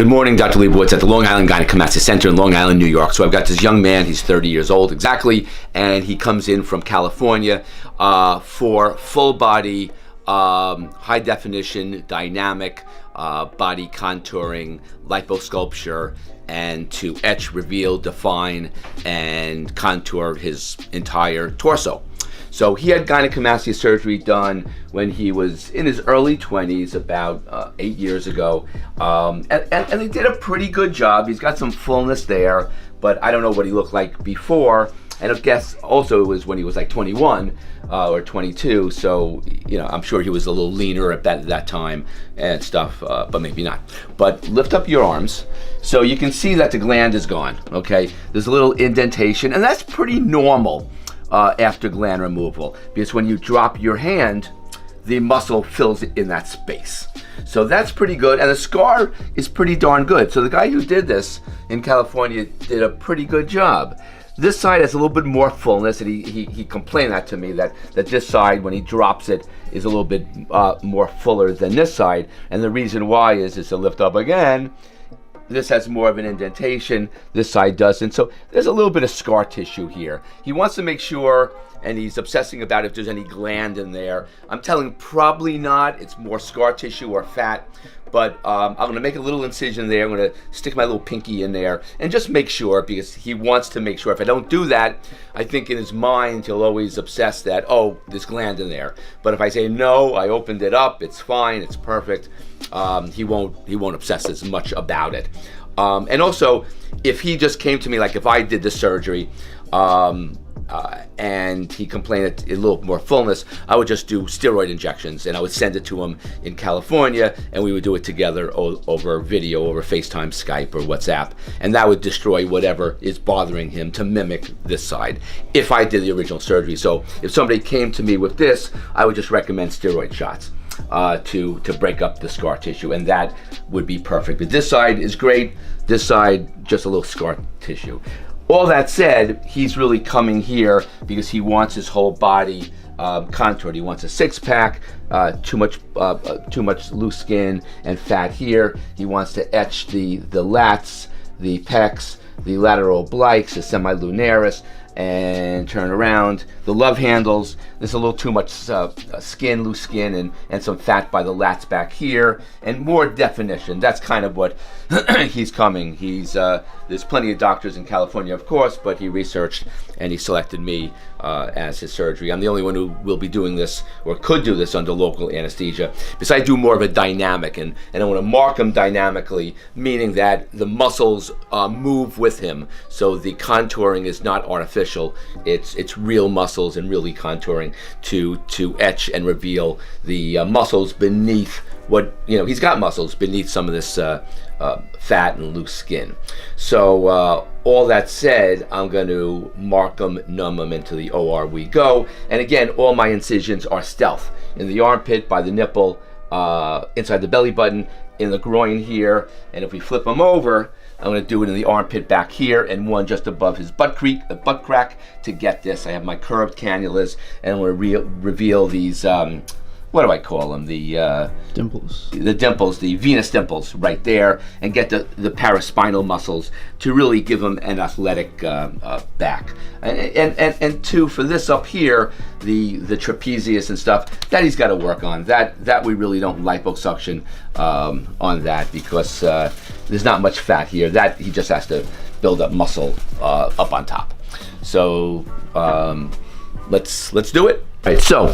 Good morning, Dr. Lebowitz at the Long Island Gynecomastia Center in Long Island, New York. So I've got this young man, he's 30 years old exactly, and he comes in from California for full body, high definition, dynamic body contouring, LipoSculpture, and to etch, reveal, define, and contour his entire torso. So he had gynecomastia surgery done when he was in his early 20s, about 8 years ago. And they did a pretty good job. He's got some fullness there, but I don't know what he looked like before. And I guess also it was when he was like 21 or 22. So, you know, I'm sure he was a little leaner at that time and stuff, but maybe not. But lift up your arms. So you can see that the gland is gone, okay? There's a little indentation, and that's pretty normal after gland removal, because when you drop your hand, the muscle fills in that space. So that's pretty good, and the scar is pretty darn good. So the guy who did this in California did a pretty good job. This side has a little bit more fullness, and he complained that to me, that this side, when he drops it, is a little bit more fuller than this side. And the reason why is to lift up again. This has more of an indentation, this side doesn't. So there's a little bit of scar tissue here. He wants to make sure, and he's obsessing about if there's any gland in there. I'm telling him probably not. It's more scar tissue or fat. But I'm going to make a little incision there. I'm going to stick my little pinky in there and just make sure, because he wants to make sure. If I don't do that, I think in his mind he'll always obsess that, oh, there's gland in there. But if I say no, I opened it up, it's fine, it's perfect, he won't obsess as much about it. And also, if he just came to me, like if I did the surgery, and he complained a little more fullness, I would just do steroid injections, and I would send it to him in California, and we would do it together over video, over FaceTime, Skype, or WhatsApp, and that would destroy whatever is bothering him to mimic this side, if I did the original surgery. So if somebody came to me with this, I would just recommend steroid shots to break up the scar tissue, and that would be perfect. But this side is great, this side, just a little scar tissue. All that said, he's really coming here because he wants his whole body contoured. He wants a six-pack, too much loose skin and fat here. He wants to etch the lats, the pecs, the lateral obliques, the semilunaris, and turn around. The love handles, there's a little too much skin, loose skin, and some fat by the lats back here, and more definition. That's kind of what he's coming. There's plenty of doctors in California, of course, but he researched and he selected me as his surgery. I'm the only one who will be doing this, or could do this, under local anesthesia, because I do more of a dynamic, and I want to mark him dynamically, meaning that the muscles move with him, so the contouring is not artificial. It's real muscles and really contouring to etch and reveal the muscles beneath what, you know, he's got muscles beneath some of this fat and loose skin. So all that said, I'm going to mark them, numb them, into the OR we go. And again, all my incisions are stealth. In the armpit, by the nipple, inside the belly button, in the groin here. And if we flip them over, I'm going to do it in the armpit back here, and one just above his butt crack to get this. I have my curved cannulas, and I'm going to reveal these, what do I call them? The dimples. The dimples, the venous dimples right there, and get the paraspinal muscles to really give them an athletic back. And two, for this up here, the trapezius and stuff, that he's got to work on. That we really don't liposuction on that, because there's not much fat here. That he just has to build up muscle up on top. So let's do it. All right, so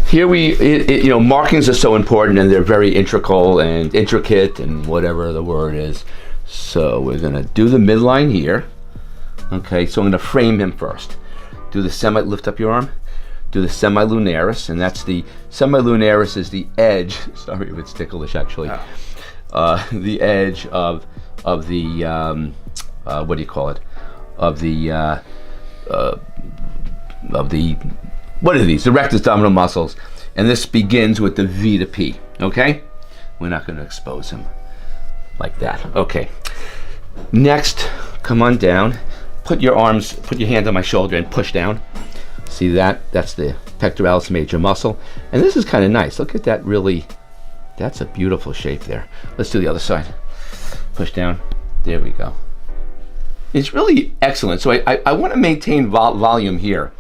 here you know, markings are so important, and they're very intricate and whatever the word is. So we're gonna do the midline here. Okay, so I'm gonna frame him first. Do the lift up your arm. Do the semilunaris, and that's the semilunaris is the edge. Sorry if it's ticklish, actually. The edge of the what do you call it? Of the what are these? The rectus abdominal muscles. And this begins with the V to P, okay? We're not going to expose him like that. Okay. Next, come on down. Put your hand on my shoulder and push down. See that? That's the pectoralis major muscle. And this is kind of nice. Look at that, really. That's a beautiful shape there. Let's do the other side. push down. There we go. It's really excellent. So I want to maintain volume here.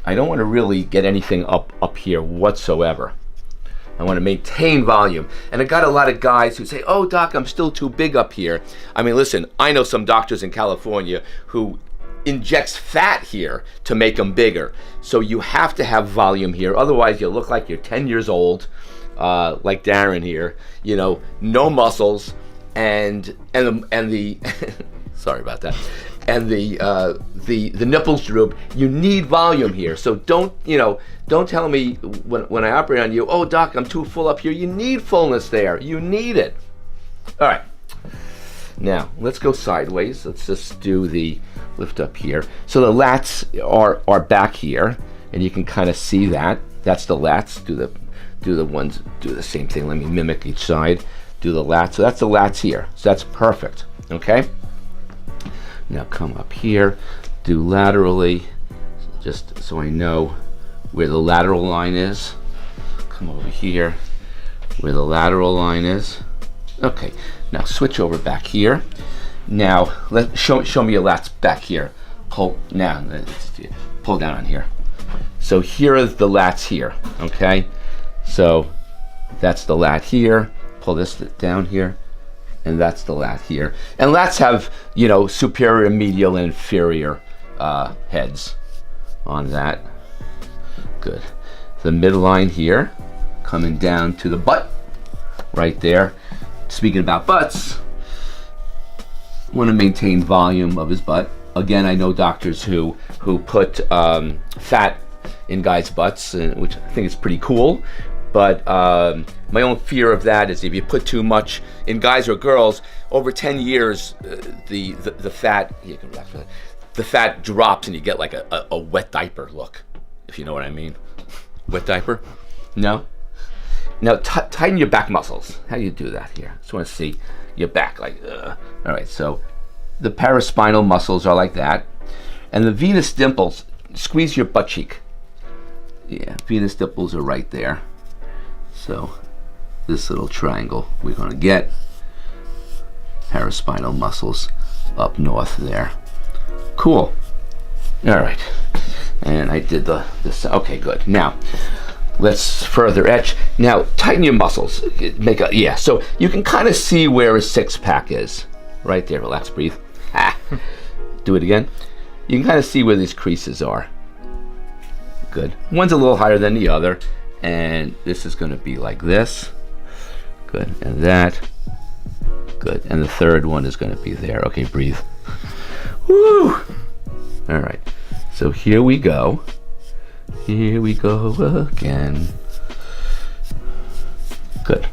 I don't want to really get anything up here whatsoever. I want to maintain volume. And I got a lot of guys who say, oh, doc, I'm still too big up here. I mean, listen, I know some doctors in California who injects fat here to make them bigger. So you have to have volume here. Otherwise, you look like you're 10 years old, like Darren here, you know, no muscles, and the sorry about that. And the nipples droop. You need volume here. So don't tell me when I operate on you, oh doc, I'm too full up here. You need fullness there. You need it. All right. Now let's go sideways. Let's just do the lift up here. So the lats are back here, and you can kind of see that. That's the lats. Do the same thing. Let me mimic each side. Do the lats. So that's the lats here. So that's perfect. Okay. Now come up here, do laterally, just so I know where the lateral line is. Come over here, where the lateral line is. Okay, now switch over back here. Now show me your lats back here. Pull down on here. So here are the lats here. Okay, so that's the lat here. Pull this down here. And that's the lat here. And lats have, you know, superior, medial, and inferior heads on that. Good. The midline here, coming down to the butt, right there. Speaking about butts, want to maintain volume of his butt. Again, I know doctors who put fat in guys' butts, which I think is pretty cool. But my own fear of that is if you put too much in guys or girls, over 10 years, the fat, you can relax, the fat drops and you get like a wet diaper look, if you know what I mean. Wet diaper? No? Now tighten your back muscles. How do you do that here? Just want to see your back, like, All right, so the paraspinal muscles are like that. And the venous dimples, squeeze your butt cheek. Yeah, venous dimples are right there. So this little triangle we're going to get paraspinal muscles up north there. Cool. All right. And I did this. Okay, good. Now let's further etch. Now tighten your muscles. So you can kind of see where a six-pack is. Right there. Relax, breathe. Do it again. You can kind of see where these creases are. Good. One's a little higher than the other. And this is going to be like this. Good. And that. Good. And the third one is going to be there. Okay, breathe. Woo! All right. So here we go. Here we go again. Good.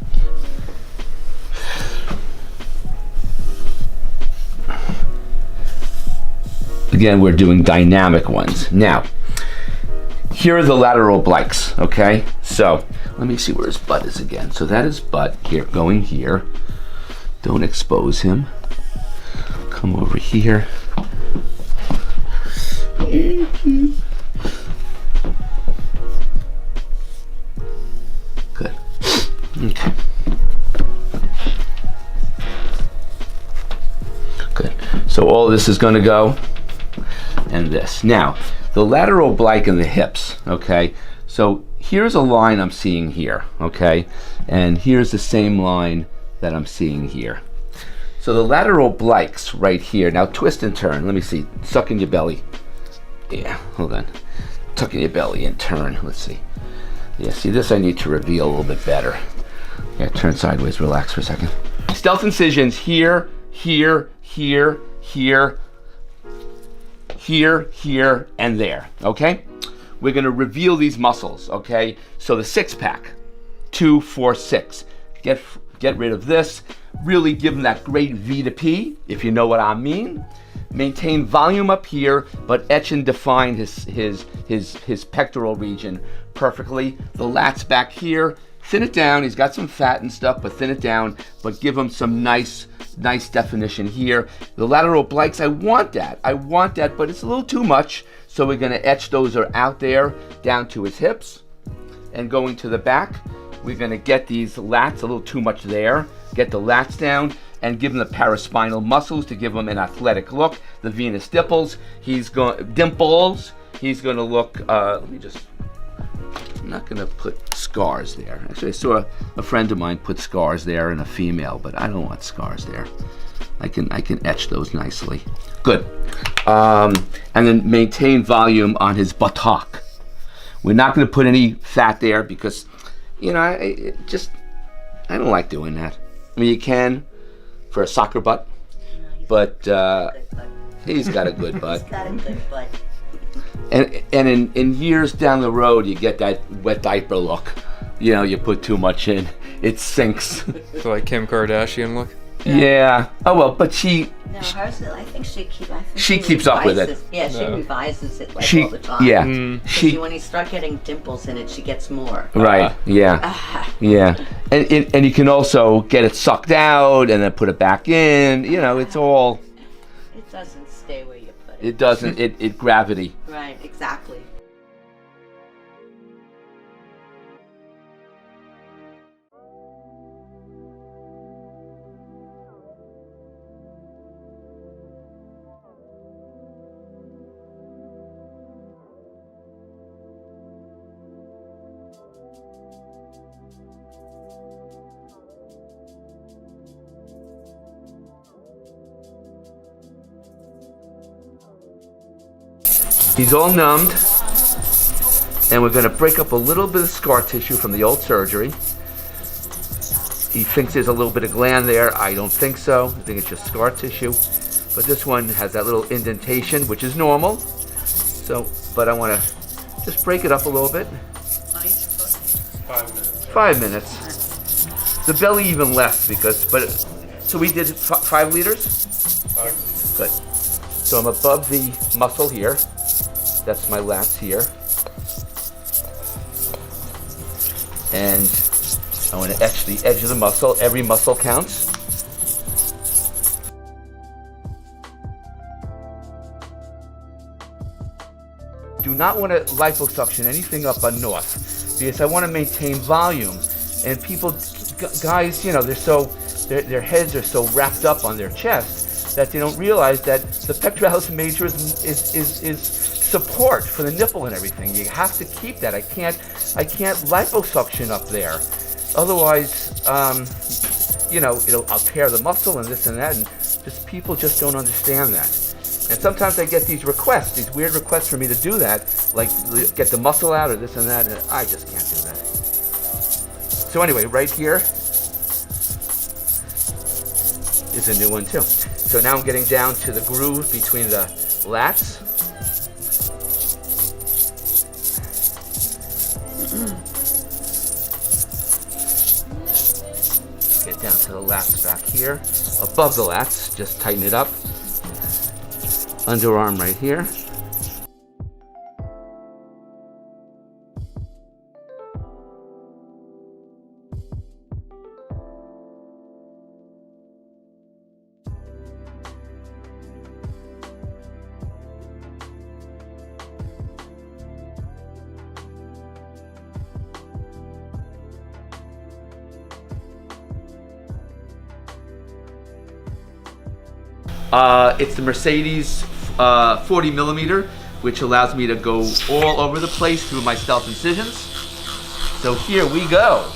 Again, we're doing dynamic ones. Now, here are the lateral obliques, okay? So let me see where his butt is again. So that is butt here, going here. Don't expose him. Come over here. Good. Okay. Good. So all this is going to go, and this. Now, the lateral oblique and the hips, okay? So here's a line I'm seeing here, okay? And here's the same line that I'm seeing here. So the lateral obliques right here. Now twist and turn. Let me see. Suck in your belly. Yeah, hold on. Tuck in your belly and turn. Let's see. Yeah, see this I need to reveal a little bit better. Yeah, turn sideways. Relax for a second. Stealth incisions here, here, here, here, here, here, and there, okay? We're gonna reveal these muscles, okay? So the six-pack, 2, 4, 6. Get rid of this. Really give him that great V to P, if you know what I mean. Maintain volume up here, but etch and define his pectoral region perfectly. The lats back here. Thin it down. He's got some fat and stuff, but thin it down. But give him some nice definition here. The lateral obliques, I want that, but it's a little too much. So we're gonna etch those are out there down to his hips. And going to the back, we're gonna get these lats, a little too much there. Get the lats down, and give him the paraspinal muscles to give him an athletic look. The venous dimples. He's going to look. Let me just. I'm not going to put scars there. Actually, I saw a friend of mine put scars there in a female, but I don't want scars there. I can etch those nicely. Good. And then maintain volume on his buttock. We're not going to put any fat there because, you know, I don't like doing that. I mean, you can for a soccer butt, but he's got a good butt. He's got a good butt. And in years down the road, you get that wet diaper look. You know, you put too much in, it sinks. So like Kim Kardashian look? Yeah. Oh well, but she. No, hers. I think she keeps up with it. Yeah, she revises it like She, all the time. yeah. She when you start getting dimples in it, she gets more. Right. Yeah. Yeah. And you can also get it sucked out and then put it back in. You know, it's all. It doesn't stay where you put it. It doesn't. It gravity. Right. Exactly. He's all numbed, and we're going to break up a little bit of scar tissue from the old surgery. He thinks there's a little bit of gland there. I don't think so. I think it's just scar tissue. But this one has that little indentation, which is normal. So, but I want to just break it up a little bit. 5 minutes. 5 minutes. The belly even less because, so we did 5 liters? Good. So I'm above the muscle here. That's my lats here. And I want to etch the edge of the muscle. Every muscle counts. Do not want to liposuction anything up on north because I want to maintain volume. And people, guys, you know, their heads are so wrapped up on their chest that they don't realize that the pectoralis major is support for the nipple and everything. You have to keep that. I can't liposuction up there. Otherwise, you know, I'll tear the muscle and this and that, and people just don't understand that. And sometimes I get these requests, these weird requests for me to do that, like get the muscle out or this and that, and I just can't do that. So anyway, right here is a new one too. So now I'm getting down to the groove between the lats. Get down to the lats back here. Above the lats, just tighten it up. Underarm right here. It's the Mercedes 40 millimeter, which allows me to go all over the place through my stealth incisions. So here we go.